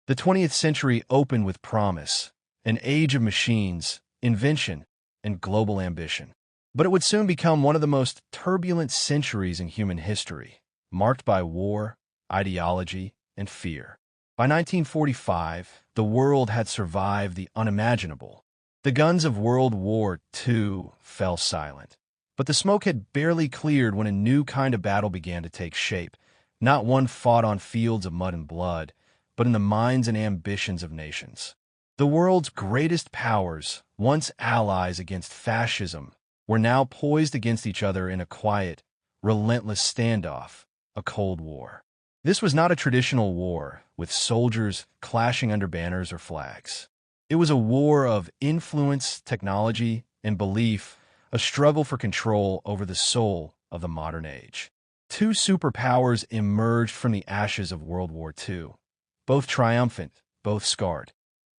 The 20th century opened with promise, an age of machines, invention, and global ambition. But it would soon become one of the most turbulent centuries in human history, marked by war, ideology, and fear. By 1945, the world had survived the unimaginable. The guns of World War II fell silent. But the smoke had barely cleared when a new kind of battle began to take shape, not one fought on fields of mud and blood, but in the minds and ambitions of nations. The world's greatest powers, once allies against fascism, were now poised against each other in a quiet, relentless standoff, a Cold War. This was not a traditional war, with soldiers clashing under banners or flags. It was a war of influence, technology, and belief, a struggle for control over the soul of the modern age. Two superpowers emerged from the ashes of World War II, both triumphant, both scarred.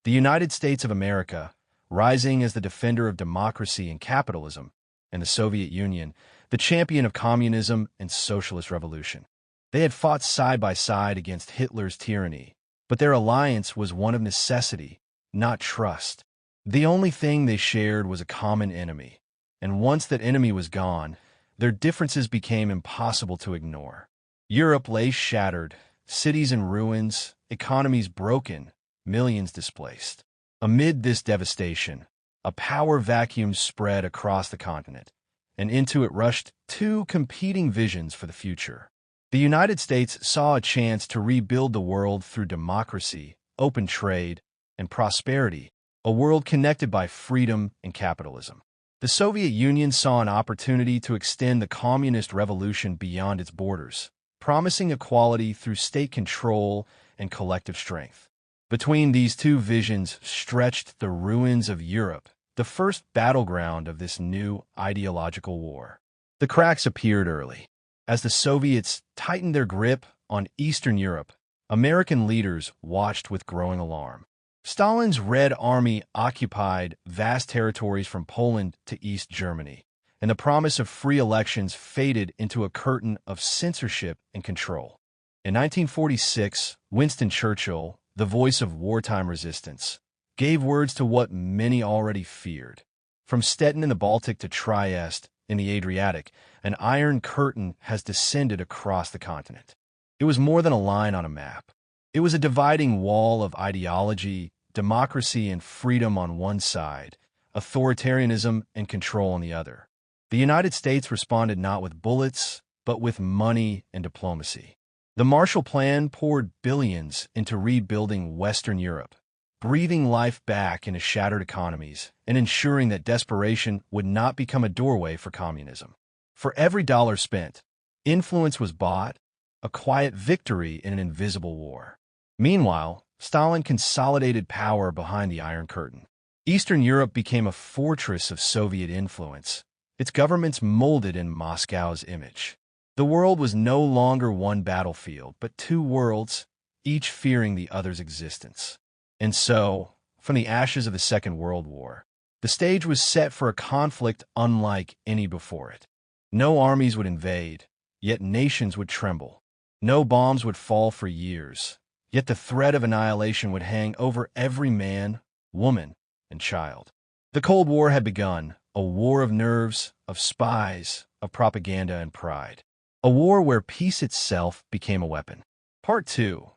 The United States of America, rising as the defender of democracy and capitalism, and the Soviet Union, the champion of communism and socialist revolution. They had fought side by side against Hitler's tyranny, but their alliance was one of necessity, not trust. The only thing they shared was a common enemy, and once that enemy was gone, their differences became impossible to ignore. Europe lay shattered, cities in ruins, economies broken, millions displaced. Amid this devastation, a power vacuum spread across the continent, and into it rushed two competing visions for the future. The United States saw a chance to rebuild the world through democracy, open trade, and prosperity, a world connected by freedom and capitalism. The Soviet Union saw an opportunity to extend the communist revolution beyond its borders, promising equality through state control and collective strength. Between these two visions stretched the ruins of Europe, the first battleground of this new ideological war. The cracks appeared early. As the Soviets tightened their grip on Eastern Europe, American leaders watched with growing alarm. Stalin's Red Army occupied vast territories from Poland to East Germany, and the promise of free elections faded into a curtain of censorship and control. In 1946, Winston Churchill, the voice of wartime resistance, gave words to what many already feared. From Stettin in the Baltic to Trieste in the Adriatic, an iron curtain has descended across the continent. It was more than a line on a map. It was a dividing wall of ideology, democracy and freedom on one side, authoritarianism and control on the other. The United States responded not with bullets, but with money and diplomacy. The Marshall Plan poured billions into rebuilding Western Europe, breathing life back into shattered economies and ensuring that desperation would not become a doorway for communism. For every dollar spent, influence was bought, a quiet victory in an invisible war. Meanwhile, Stalin consolidated power behind the Iron Curtain. Eastern Europe became a fortress of Soviet influence, its governments molded in Moscow's image. The world was no longer one battlefield, but two worlds, each fearing the other's existence. And so, from the ashes of the Second World War, the stage was set for a conflict unlike any before it. No armies would invade, yet nations would tremble. No bombs would fall for years, yet the threat of annihilation would hang over every man, woman, and child. The Cold War had begun, a war of nerves, of spies, of propaganda and pride. A war where peace itself became a weapon. Part 2.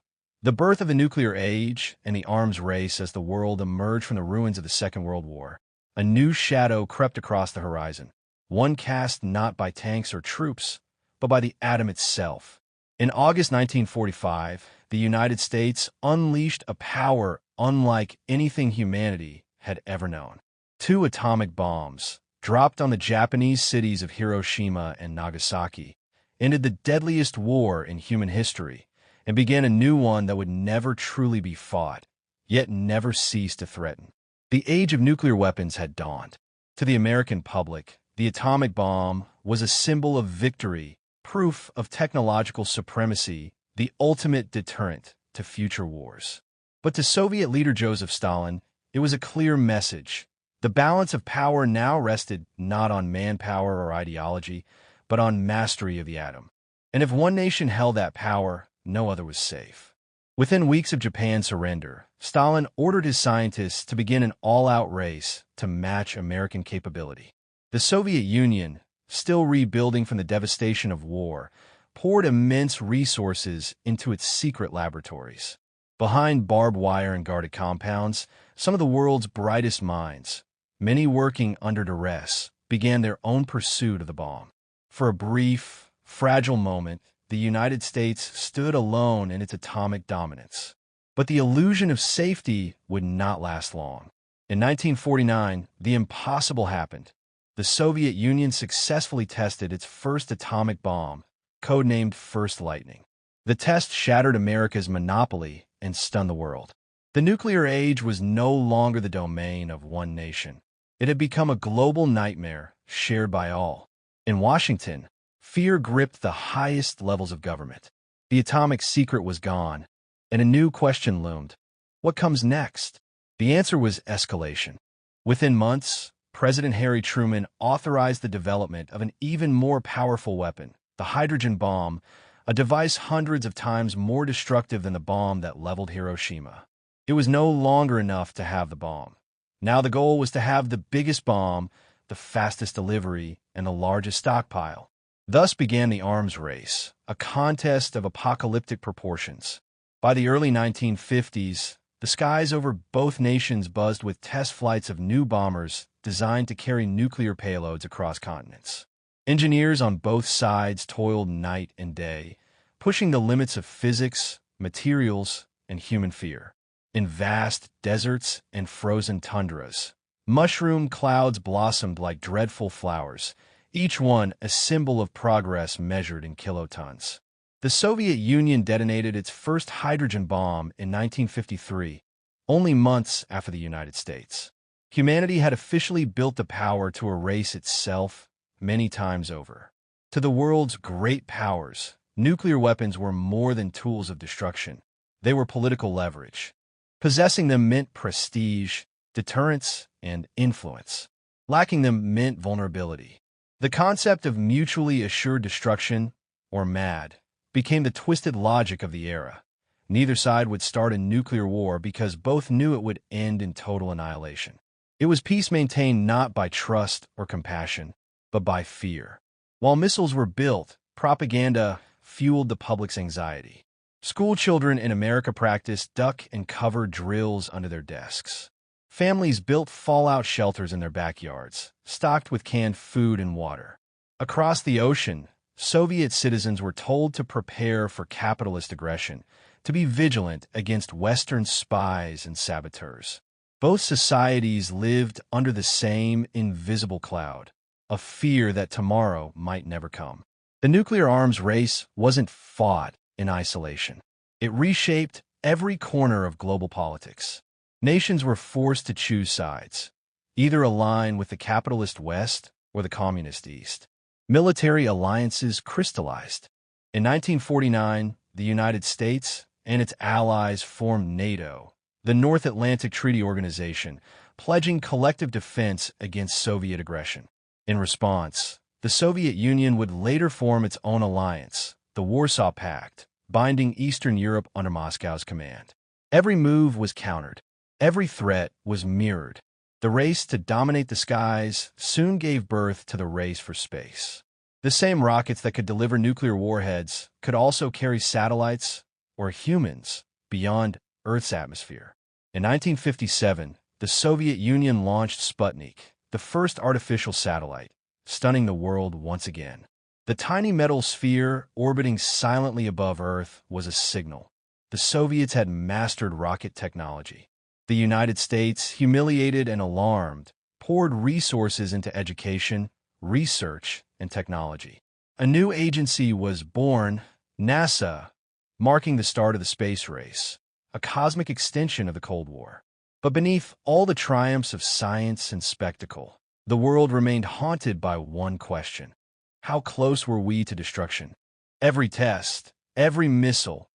The birth of the nuclear age and the arms race as the world emerged from the ruins of the Second World War. A new shadow crept across the horizon, one cast not by tanks or troops, but by the atom itself. In August 1945, the United States unleashed a power unlike anything humanity had ever known. 2 atomic bombs, dropped on the Japanese cities of Hiroshima and Nagasaki, ended the deadliest war in human history, and began a new one that would never truly be fought, yet never cease to threaten. The age of nuclear weapons had dawned. To the American public, the atomic bomb was a symbol of victory, proof of technological supremacy, the ultimate deterrent to future wars. But to Soviet leader Joseph Stalin, it was a clear message. The balance of power now rested not on manpower or ideology, but on mastery of the atom. And if one nation held that power, no other was safe. Within weeks of Japan's surrender, Stalin ordered his scientists to begin an all-out race to match American capability. The Soviet Union, still rebuilding from the devastation of war, poured immense resources into its secret laboratories. Behind barbed wire and guarded compounds, some of the world's brightest minds, many working under duress, began their own pursuit of the bomb. For a brief, fragile moment, the United States stood alone in its atomic dominance. But the illusion of safety would not last long. In 1949, the impossible happened. The Soviet Union successfully tested its first atomic bomb, codenamed First Lightning. The test shattered America's monopoly and stunned the world. The nuclear age was no longer the domain of one nation. It had become a global nightmare shared by all. In Washington, fear gripped the highest levels of government. The atomic secret was gone, and a new question loomed. What comes next? The answer was escalation. Within months, President Harry Truman authorized the development of an even more powerful weapon, the hydrogen bomb, a device hundreds of times more destructive than the bomb that leveled Hiroshima. It was no longer enough to have the bomb. Now the goal was to have the biggest bomb, the fastest delivery, and the largest stockpile. Thus began the arms race, a contest of apocalyptic proportions. By the early 1950s, the skies over both nations buzzed with test flights of new bombers designed to carry nuclear payloads across continents. Engineers on both sides toiled night and day, pushing the limits of physics, materials, and human fear. In vast deserts and frozen tundras, mushroom clouds blossomed like dreadful flowers, each one a symbol of progress measured in kilotons. The Soviet Union detonated its first hydrogen bomb in 1953, only months after the United States. Humanity had officially built the power to erase itself many times over. To the world's great powers, nuclear weapons were more than tools of destruction. They were political leverage. Possessing them meant prestige, deterrence, and influence. Lacking them meant vulnerability. The concept of mutually assured destruction, or MAD, became the twisted logic of the era. Neither side would start a nuclear war because both knew it would end in total annihilation. It was peace maintained not by trust or compassion, but by fear. While missiles were built, propaganda fueled the public's anxiety. School children in America practiced duck and cover drills under their desks. Families built fallout shelters in their backyards, stocked with canned food and water. Across the ocean, Soviet citizens were told to prepare for capitalist aggression, to be vigilant against Western spies and saboteurs. Both societies lived under the same invisible cloud, a fear that tomorrow might never come. The nuclear arms race wasn't fought in isolation. It reshaped every corner of global politics. Nations were forced to choose sides, either align with the capitalist West or the communist East. Military alliances crystallized. In 1949, the United States and its allies formed NATO, the North Atlantic Treaty Organization, pledging collective defense against Soviet aggression. In response, the Soviet Union would later form its own alliance, the Warsaw Pact, binding Eastern Europe under Moscow's command. Every move was countered. Every threat was mirrored. The race to dominate the skies soon gave birth to the race for space. The same rockets that could deliver nuclear warheads could also carry satellites or humans beyond Earth's atmosphere. In 1957, the Soviet Union launched Sputnik, the first artificial satellite, stunning the world once again. The tiny metal sphere orbiting silently above Earth was a signal. The Soviets had mastered rocket technology. The United States, humiliated and alarmed, poured resources into education, research, and technology. A new agency was born, NASA, marking the start of the space race, a cosmic extension of the Cold War. But beneath all the triumphs of science and spectacle, the world remained haunted by one question. How close were we to destruction? Every test, every missile,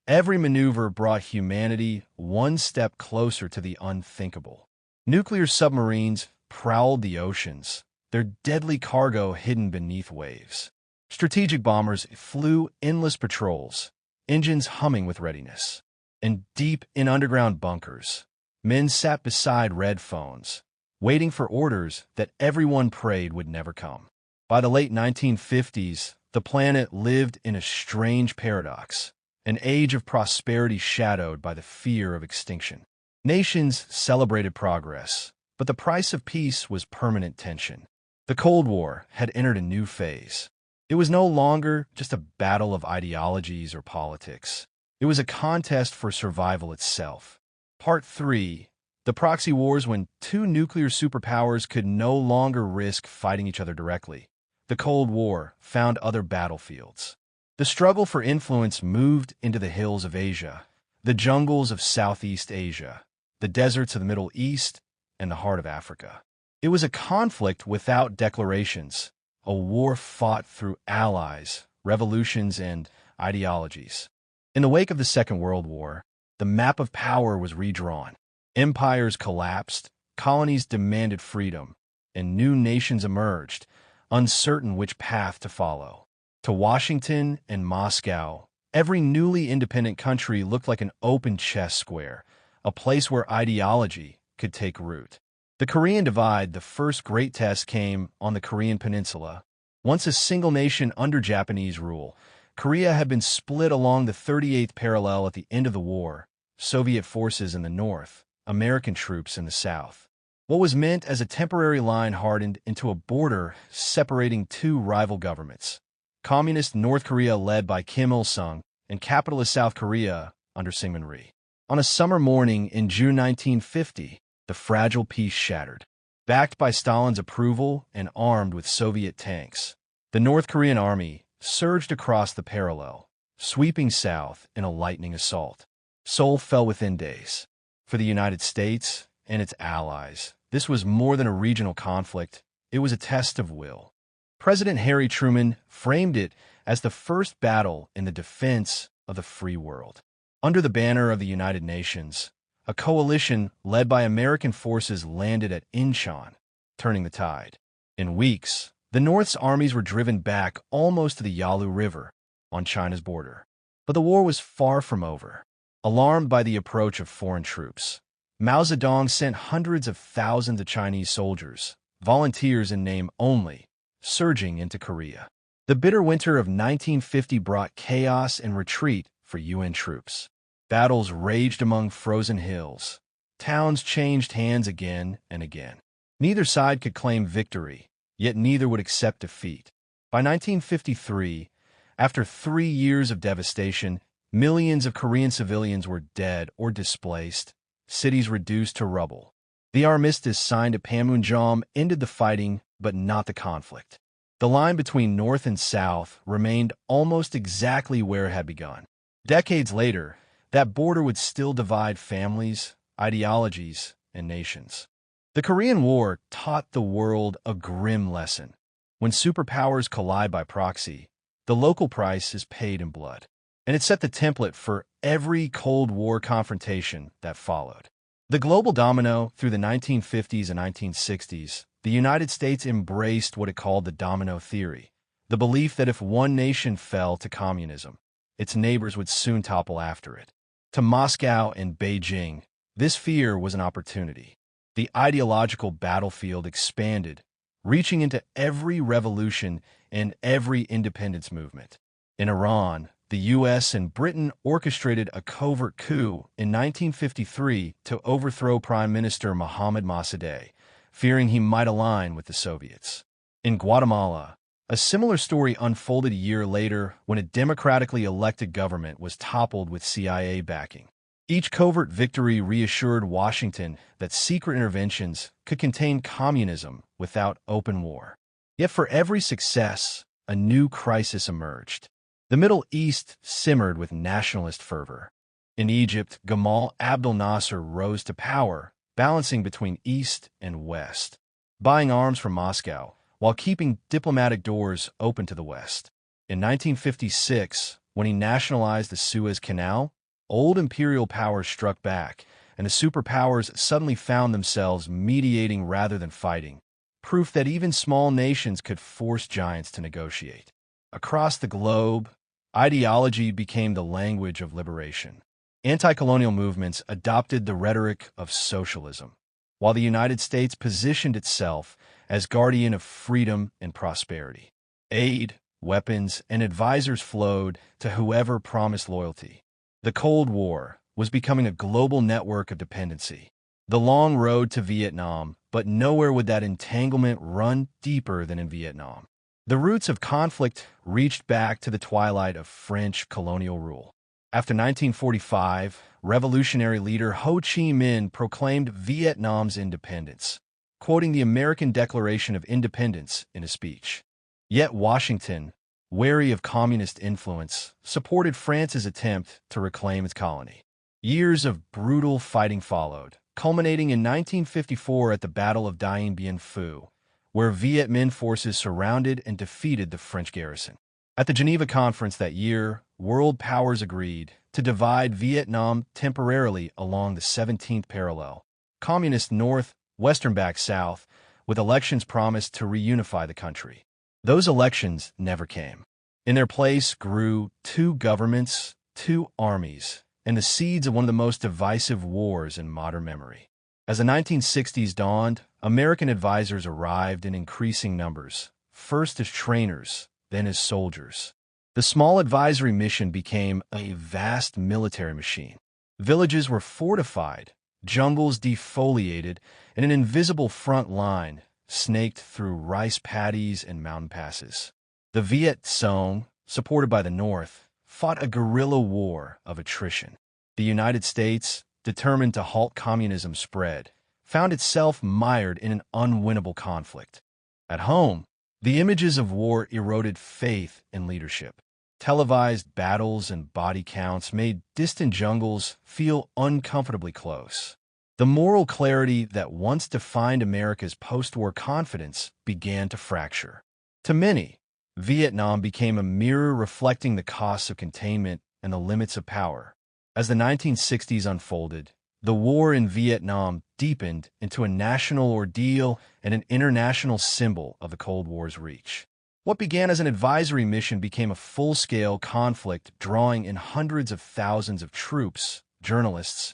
every maneuver brought humanity one step closer to the unthinkable. Nuclear submarines prowled the oceans, their deadly cargo hidden beneath waves. Strategic bombers flew endless patrols, engines humming with readiness. and deep in underground bunkers, men sat beside red phones, waiting for orders that everyone prayed would never come. By the late 1950s, the planet lived in a strange paradox, an age of prosperity shadowed by the fear of extinction. Nations celebrated progress, but the price of peace was permanent tension. The Cold War had entered a new phase. It was no longer just a battle of ideologies or politics. It was a contest for survival itself. Part 3. The proxy wars, when two nuclear superpowers could no longer risk fighting each other directly. The Cold War found other battlefields. The struggle for influence moved into the hills of Asia, the jungles of Southeast Asia, the deserts of the Middle East, and the heart of Africa. It was a conflict without declarations, a war fought through allies, revolutions, and ideologies. In the wake of the Second World War, the map of power was redrawn. Empires collapsed, colonies demanded freedom, and new nations emerged, uncertain which path to follow. To Washington and Moscow, every newly independent country looked like an open chess square, a place where ideology could take root. The Korean Divide, the first great test, came on the Korean Peninsula. Once a single nation under Japanese rule, Korea had been split along the 38th parallel at the end of the war, Soviet forces in the north, American troops in the south. What was meant as a temporary line hardened into a border separating two rival governments. Communist North Korea led by Kim Il-sung and capitalist South Korea under Syngman Rhee. On a summer morning in June 1950, the fragile peace shattered. Backed by Stalin's approval and armed with Soviet tanks, the North Korean army surged across the parallel, sweeping south in a lightning assault. Seoul fell within days. For the United States and its allies, this was more than a regional conflict. It was a test of will. President Harry Truman framed it as the first battle in the defense of the free world. Under the banner of the United Nations, a coalition led by American forces landed at Incheon, turning the tide. In weeks, the North's armies were driven back almost to the Yalu River on China's border. But the war was far from over. Alarmed by the approach of foreign troops, Mao Zedong sent hundreds of thousands of Chinese soldiers, volunteers in name only, surging into Korea. The bitter winter of 1950 brought chaos and retreat for UN troops. Battles raged among frozen hills. Towns changed hands again and again. Neither side could claim victory, yet neither would accept defeat. By 1953, after 3 years of devastation, millions of Korean civilians were dead or displaced, cities reduced to rubble. The armistice signed at Panmunjom ended the fighting, but not the conflict. The line between North and South remained almost exactly where it had begun. Decades later, that border would still divide families, ideologies, and nations. The Korean War taught the world a grim lesson. When superpowers collide by proxy, the local price is paid in blood. And it set the template for every Cold War confrontation that followed. The global domino through the 1950s and 1960s, the United States embraced what it called the domino theory, the belief that if one nation fell to communism, its neighbors would soon topple after it. To Moscow and Beijing, this fear was an opportunity. The ideological battlefield expanded, reaching into every revolution and every independence movement. In Iran, the U.S. and Britain orchestrated a covert coup in 1953 to overthrow Prime Minister Mohammad Mossadegh, fearing he might align with the Soviets. In Guatemala, a similar story unfolded a year later when a democratically elected government was toppled with CIA backing. Each covert victory reassured Washington that secret interventions could contain communism without open war. Yet for every success, a new crisis emerged. The Middle East simmered with nationalist fervor. In Egypt, Gamal Abdel Nasser rose to power, balancing between East and West, buying arms from Moscow while keeping diplomatic doors open to the West. In 1956, when he nationalized the Suez Canal, old imperial powers struck back, and the superpowers suddenly found themselves mediating rather than fighting, proof that even small nations could force giants to negotiate. Across the globe, ideology became the language of liberation. Anti-colonial movements adopted the rhetoric of socialism, while the United States positioned itself as guardian of freedom and prosperity. Aid, weapons, and advisors flowed to whoever promised loyalty. The Cold War was becoming a global network of dependency. The long road to Vietnam, but nowhere would that entanglement run deeper than in Vietnam. The roots of conflict reached back to the twilight of French colonial rule. After 1945, revolutionary leader Ho Chi Minh proclaimed Vietnam's independence, quoting the American Declaration of Independence in a speech. Yet Washington, wary of communist influence, supported France's attempt to reclaim its colony. Years of brutal fighting followed, culminating in 1954 at the Battle of Dien Bien Phu, where Viet Minh forces surrounded and defeated the French garrison. At the Geneva Conference that year, world powers agreed to divide Vietnam temporarily along the 17th parallel, communist north, western back south, with elections promised to reunify the country. Those elections never came. In their place grew two governments, two armies, and the seeds of one of the most divisive wars in modern memory. As the 1960s dawned, American advisors arrived in increasing numbers, first as trainers, then as soldiers. The small advisory mission became a vast military machine. Villages were fortified, jungles defoliated, and an invisible front line snaked through rice paddies and mountain passes. The Viet Cong, supported by the North, fought a guerrilla war of attrition. The United States, determined to halt communism's spread, found itself mired in an unwinnable conflict. At home, the images of war eroded faith in leadership. Televised battles and body counts made distant jungles feel uncomfortably close. The moral clarity that once defined America's post-war confidence began to fracture. To many, Vietnam became a mirror reflecting the costs of containment and the limits of power. As the 1960s unfolded, the war in Vietnam deepened into a national ordeal and an international symbol of the Cold War's reach. What began as an advisory mission became a full-scale conflict drawing in hundreds of thousands of troops, journalists,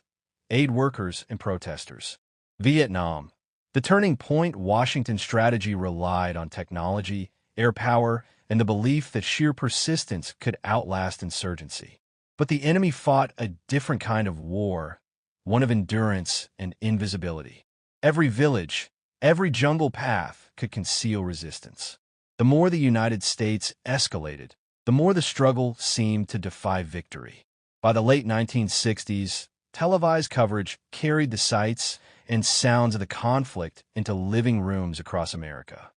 aid workers, and protesters. Vietnam, the turning point. Washington's strategy relied on technology, air power, and the belief that sheer persistence could outlast insurgency. But the enemy fought a different kind of war, one of endurance and invisibility. Every village, every jungle path could conceal resistance. The more the United States escalated, the more the struggle seemed to defy victory. By the late 1960s, televised coverage carried the sights and sounds of the conflict into living rooms across America.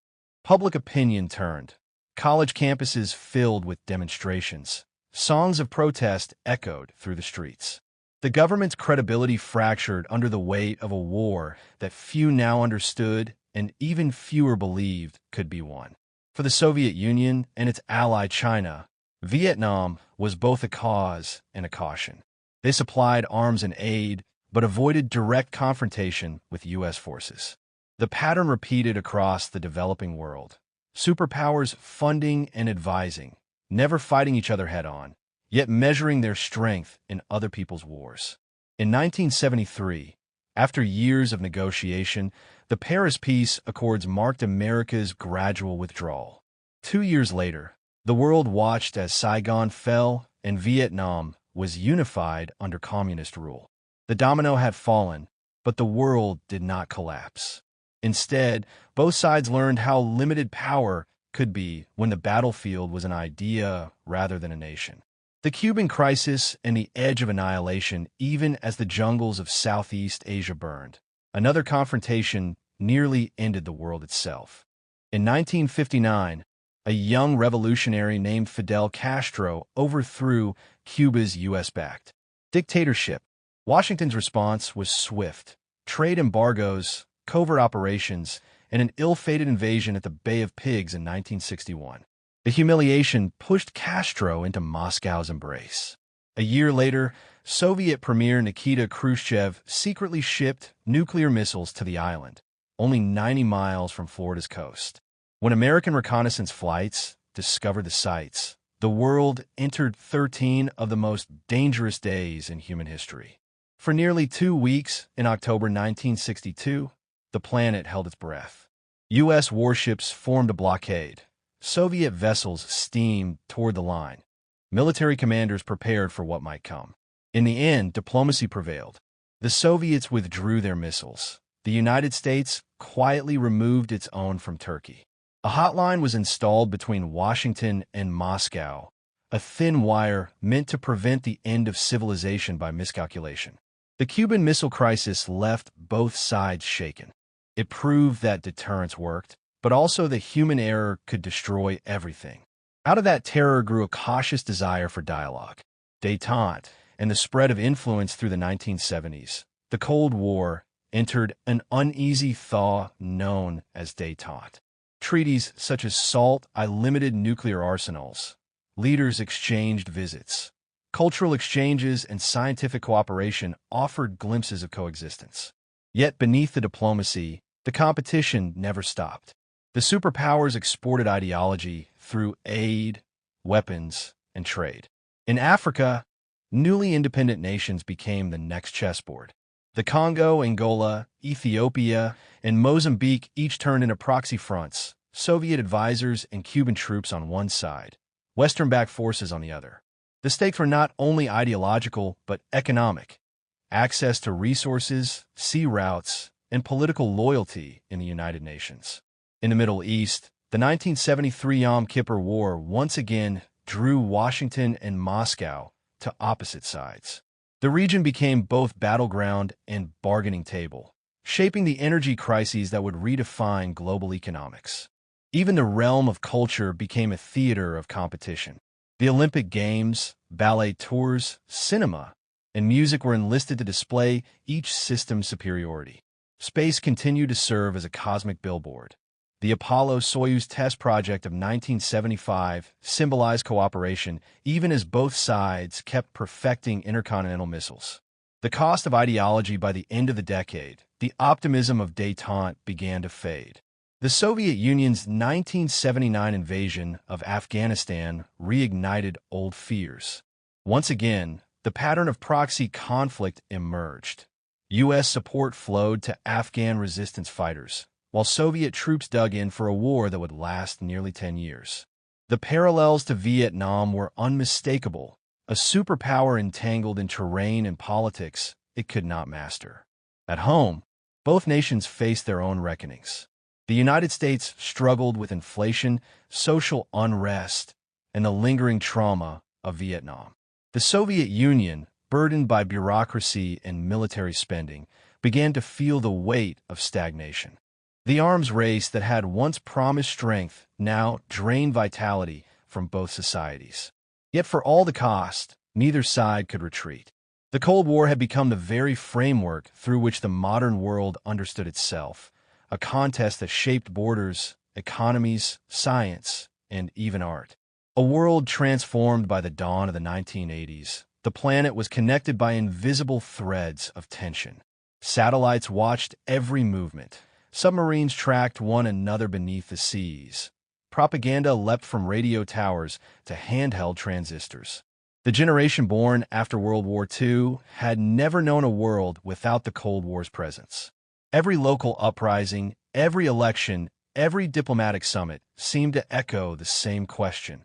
Public opinion turned. College campuses filled with demonstrations. Songs of protest echoed through the streets. The government's credibility fractured under the weight of a war that few now understood and even fewer believed could be won. For the Soviet Union and its ally China, Vietnam was both a cause and a caution. They supplied arms and aid, but avoided direct confrontation with U.S. forces. The pattern repeated across the developing world. Superpowers funding and advising, never fighting each other head-on, yet measuring their strength in other people's wars. In 1973, after years of negotiation, the Paris Peace Accords marked America's gradual withdrawal. 2 years later, the world watched as Saigon fell and Vietnam was unified under communist rule. The domino had fallen, but the world did not collapse. Instead, both sides learned how limited power could be when the battlefield was an idea rather than a nation. The Cuban crisis and the edge of annihilation, even as the jungles of Southeast Asia burned. Another confrontation nearly ended the world itself. In 1959, a young revolutionary named Fidel Castro overthrew Cuba's U.S.-backed dictatorship. Washington's response was swift. Trade embargoes, covert operations, and an ill-fated invasion at the Bay of Pigs in 1961. The humiliation pushed Castro into Moscow's embrace. A year later, Soviet Premier Nikita Khrushchev secretly shipped nuclear missiles to the island, only 90 miles from Florida's coast. When American reconnaissance flights discovered the sites, the world entered 13 of the most dangerous days in human history. For nearly 2 weeks, in October 1962, the planet held its breath. U.S. warships formed a blockade. Soviet vessels steamed toward the line. Military commanders prepared for what might come. In the end, diplomacy prevailed. The Soviets withdrew their missiles. The United States quietly removed its own from Turkey. A hotline was installed between Washington and Moscow, a thin wire meant to prevent the end of civilization by miscalculation. The Cuban Missile Crisis left both sides shaken. It proved that deterrence worked, but also that human error could destroy everything. Out of that terror grew a cautious desire for dialogue. Détente and the spread of influence through the 1970s. The Cold War entered an uneasy thaw known as détente. Treaties such as SALT limited nuclear arsenals. Leaders exchanged visits. Cultural exchanges and scientific cooperation offered glimpses of coexistence. Yet beneath the diplomacy, the competition never stopped. The superpowers exported ideology through aid, weapons, and trade. In Africa, newly independent nations became the next chessboard. The Congo, Angola, Ethiopia, and Mozambique each turned into proxy fronts, Soviet advisors and Cuban troops on one side, Western-backed forces on the other. The stakes were not only ideological, but economic. Access to resources, sea routes, and political loyalty in the United Nations. In the Middle East, the 1973 Yom Kippur War once again drew Washington and Moscow to opposite sides. The region became both battleground and bargaining table, shaping the energy crises that would redefine global economics. Even the realm of culture became a theater of competition. The Olympic Games, ballet tours, cinema, and music were enlisted to display each system's superiority. Space continued to serve as a cosmic billboard. The Apollo-Soyuz test project of 1975 symbolized cooperation, even as both sides kept perfecting intercontinental missiles. The cost of ideology by the end of the decade, the optimism of détente began to fade. The Soviet Union's 1979 invasion of Afghanistan reignited old fears. Once again, the pattern of proxy conflict emerged. U.S. support flowed to Afghan resistance fighters, while Soviet troops dug in for a war that would last nearly 10 years. The parallels to Vietnam were unmistakable, a superpower entangled in terrain and politics it could not master. At home, both nations faced their own reckonings. The United States struggled with inflation, social unrest, and the lingering trauma of Vietnam. The Soviet Union, burdened by bureaucracy and military spending, began to feel the weight of stagnation. The arms race that had once promised strength now drained vitality from both societies. Yet for all the cost, neither side could retreat. The Cold War had become the very framework through which the modern world understood itself, a contest that shaped borders, economies, science, and even art. A world transformed by the dawn of the 1980s, the planet was connected by invisible threads of tension. Satellites watched every movement. Submarines tracked one another beneath the seas. Propaganda leapt from radio towers to handheld transistors. The generation born after World War II had never known a world without the Cold War's presence. Every local uprising, every election, every diplomatic summit seemed to echo the same question: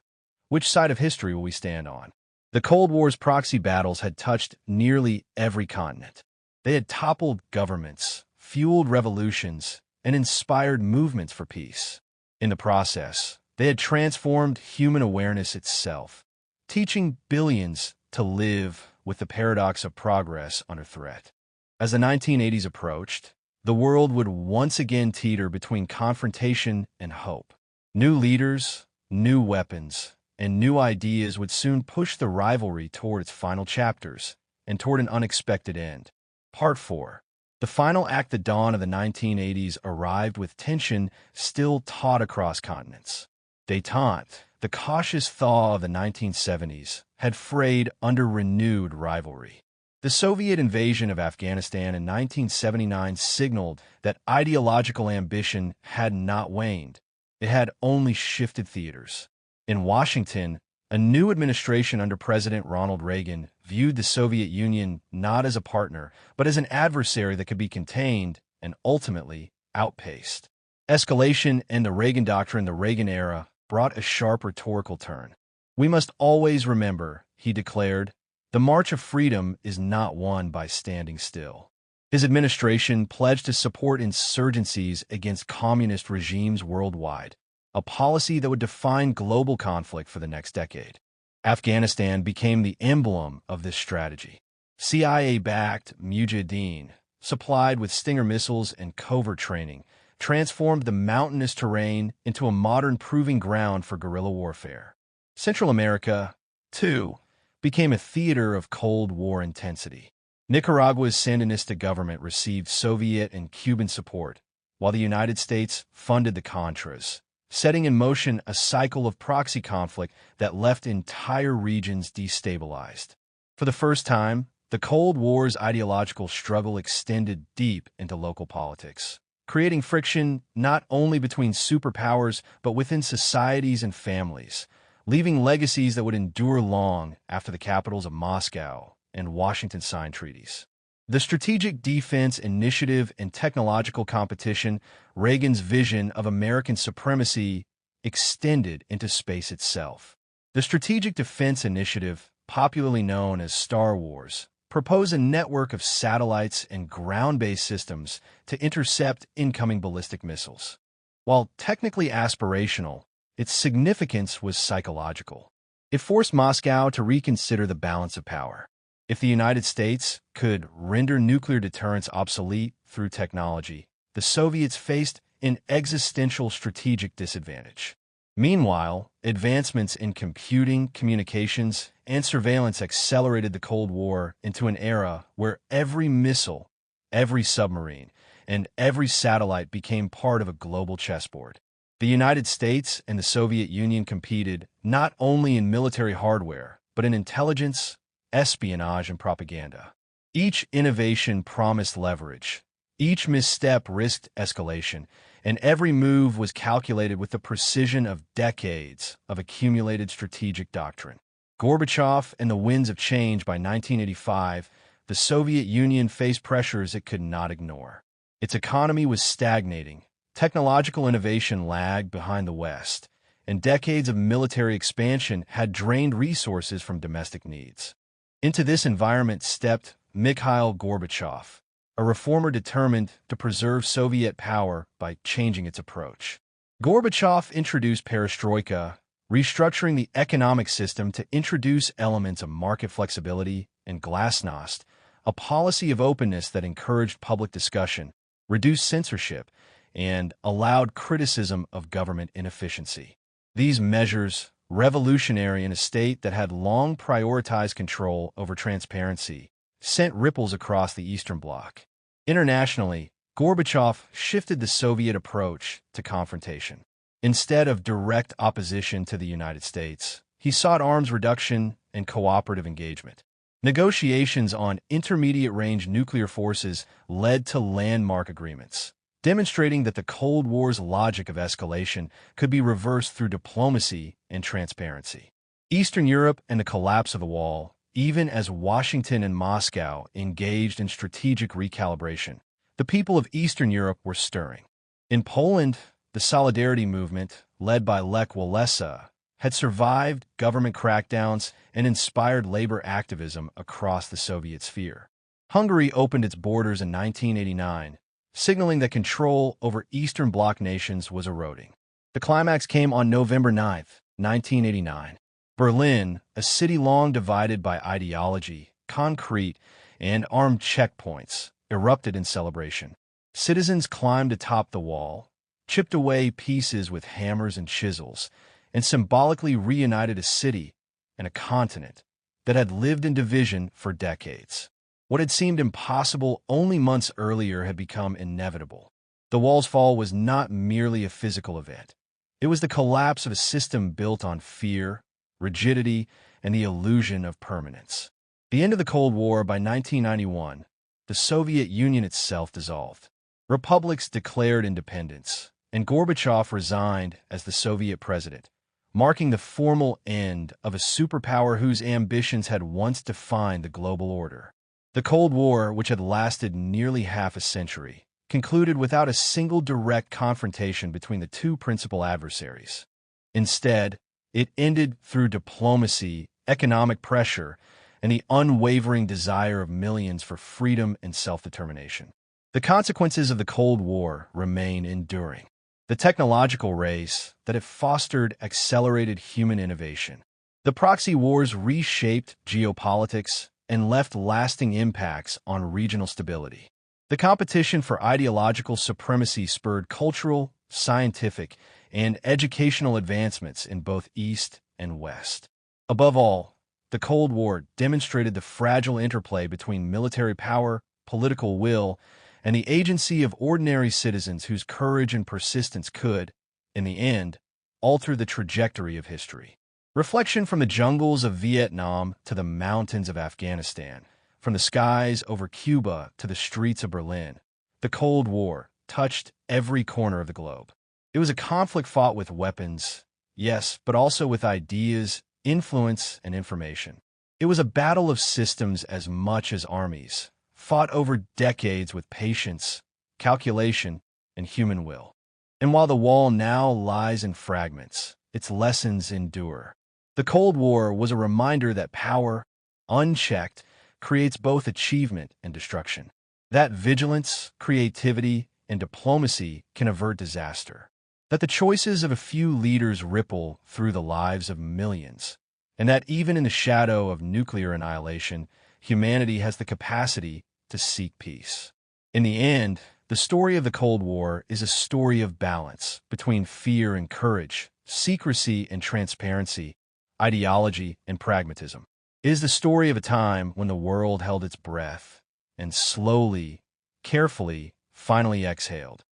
which side of history will we stand on? The Cold War's proxy battles had touched nearly every continent. They had toppled governments, fueled revolutions, and inspired movements for peace. In the process, they had transformed human awareness itself, teaching billions to live with the paradox of progress under threat. As the 1980s approached, the world would once again teeter between confrontation and hope. New leaders, new weapons, and new ideas would soon push the rivalry toward its final chapters and toward an unexpected end. Part 4. The final act, the dawn of the 1980s, arrived with tension still taut across continents. Détente, the cautious thaw of the 1970s, had frayed under renewed rivalry. The Soviet invasion of Afghanistan in 1979 signaled that ideological ambition had not waned. It had only shifted theaters. In Washington, A new administration under President Ronald Reagan viewed the Soviet Union not as a partner, but as an adversary that could be contained and ultimately outpaced. Escalation and the Reagan Doctrine, the Reagan era, brought a sharp rhetorical turn. "We must always remember," he declared, "the march of freedom is not won by standing still." His administration pledged to support insurgencies against communist regimes worldwide, a policy that would define global conflict for the next decade. Afghanistan became the emblem of this strategy. CIA-backed Mujahideen, supplied with Stinger missiles and covert training, transformed the mountainous terrain into a modern proving ground for guerrilla warfare. Central America, too, became a theater of Cold War intensity. Nicaragua's Sandinista government received Soviet and Cuban support, while the United States funded the Contras, setting in motion a cycle of proxy conflict that left entire regions destabilized. For the first time, the Cold War's ideological struggle extended deep into local politics, creating friction not only between superpowers but within societies and families, leaving legacies that would endure long after the capitals of Moscow and Washington signed treaties. The Strategic Defense Initiative and technological competition, Reagan's vision of American supremacy, extended into space itself. The Strategic Defense Initiative, popularly known as Star Wars, proposed a network of satellites and ground-based systems to intercept incoming ballistic missiles. While technically aspirational, its significance was psychological. It forced Moscow to reconsider the balance of power. If the United States could render nuclear deterrence obsolete through technology, the Soviets faced an existential strategic disadvantage. Meanwhile, advancements in computing, communications, and surveillance accelerated the Cold War into an era where every missile, every submarine, and every satellite became part of a global chessboard. The United States and the Soviet Union competed not only in military hardware, but in intelligence, espionage, and propaganda. Each innovation promised leverage. Each misstep risked escalation, and every move was calculated with the precision of decades of accumulated strategic doctrine. Gorbachev and the winds of change. By 1985, the Soviet Union faced pressures it could not ignore. Its economy was stagnating, technological innovation lagged behind the West, and decades of military expansion had drained resources from domestic needs. Into this environment stepped Mikhail Gorbachev, a reformer determined to preserve Soviet power by changing its approach. Gorbachev introduced perestroika, restructuring the economic system to introduce elements of market flexibility and glasnost, a policy of openness that encouraged public discussion, reduced censorship, and allowed criticism of government inefficiency. These measures, revolutionary in a state that had long prioritized control over transparency, sent ripples across the Eastern Bloc. Internationally, Gorbachev shifted the Soviet approach to confrontation. Instead of direct opposition to the United States, he sought arms reduction and cooperative engagement. Negotiations on intermediate-range nuclear forces led to landmark agreements, demonstrating that the Cold War's logic of escalation could be reversed through diplomacy and transparency. Eastern Europe and the collapse of the wall, even as Washington and Moscow engaged in strategic recalibration, the people of Eastern Europe were stirring. In Poland, the Solidarity movement, led by Lech Walesa, had survived government crackdowns and inspired labor activism across the Soviet sphere. Hungary opened its borders in 1989, signaling that control over Eastern Bloc nations was eroding. The climax came on November 9, 1989. Berlin, a city long divided by ideology, concrete, and armed checkpoints, erupted in celebration. Citizens climbed atop the wall, chipped away pieces with hammers and chisels, and symbolically reunited a city and a continent that had lived in division for decades. What had seemed impossible only months earlier had become inevitable. The wall's fall was not merely a physical event. It was the collapse of a system built on fear, rigidity, and the illusion of permanence. The end of the Cold War. By 1991, the Soviet Union itself dissolved. Republics declared independence, and Gorbachev resigned as the Soviet president, marking the formal end of a superpower whose ambitions had once defined the global order. The Cold War, which had lasted nearly half a century, concluded without a single direct confrontation between the two principal adversaries. Instead, it ended through diplomacy, economic pressure, and the unwavering desire of millions for freedom and self-determination. The consequences of the Cold War remain enduring. The technological race that it fostered accelerated human innovation. The proxy wars reshaped geopolitics and left lasting impacts on regional stability. The competition for ideological supremacy spurred cultural, scientific, and educational advancements in both East and West. Above all, the Cold War demonstrated the fragile interplay between military power, political will, and the agency of ordinary citizens whose courage and persistence could, in the end, alter the trajectory of history. Reflection from the jungles of Vietnam to the mountains of Afghanistan, from the skies over Cuba to the streets of Berlin, the Cold War touched every corner of the globe. It was a conflict fought with weapons, yes, but also with ideas, influence, and information. It was a battle of systems as much as armies, fought over decades with patience, calculation, and human will. And while the wall now lies in fragments, its lessons endure. The Cold War was a reminder that power, unchecked, creates both achievement and destruction. That vigilance, creativity, and diplomacy can avert disaster. That the choices of a few leaders ripple through the lives of millions. And that even in the shadow of nuclear annihilation, humanity has the capacity to seek peace. In the end, the story of the Cold War is a story of balance between fear and courage, secrecy and transparency, ideology and pragmatism. It is the story of a time when the world held its breath and slowly, carefully, finally exhaled.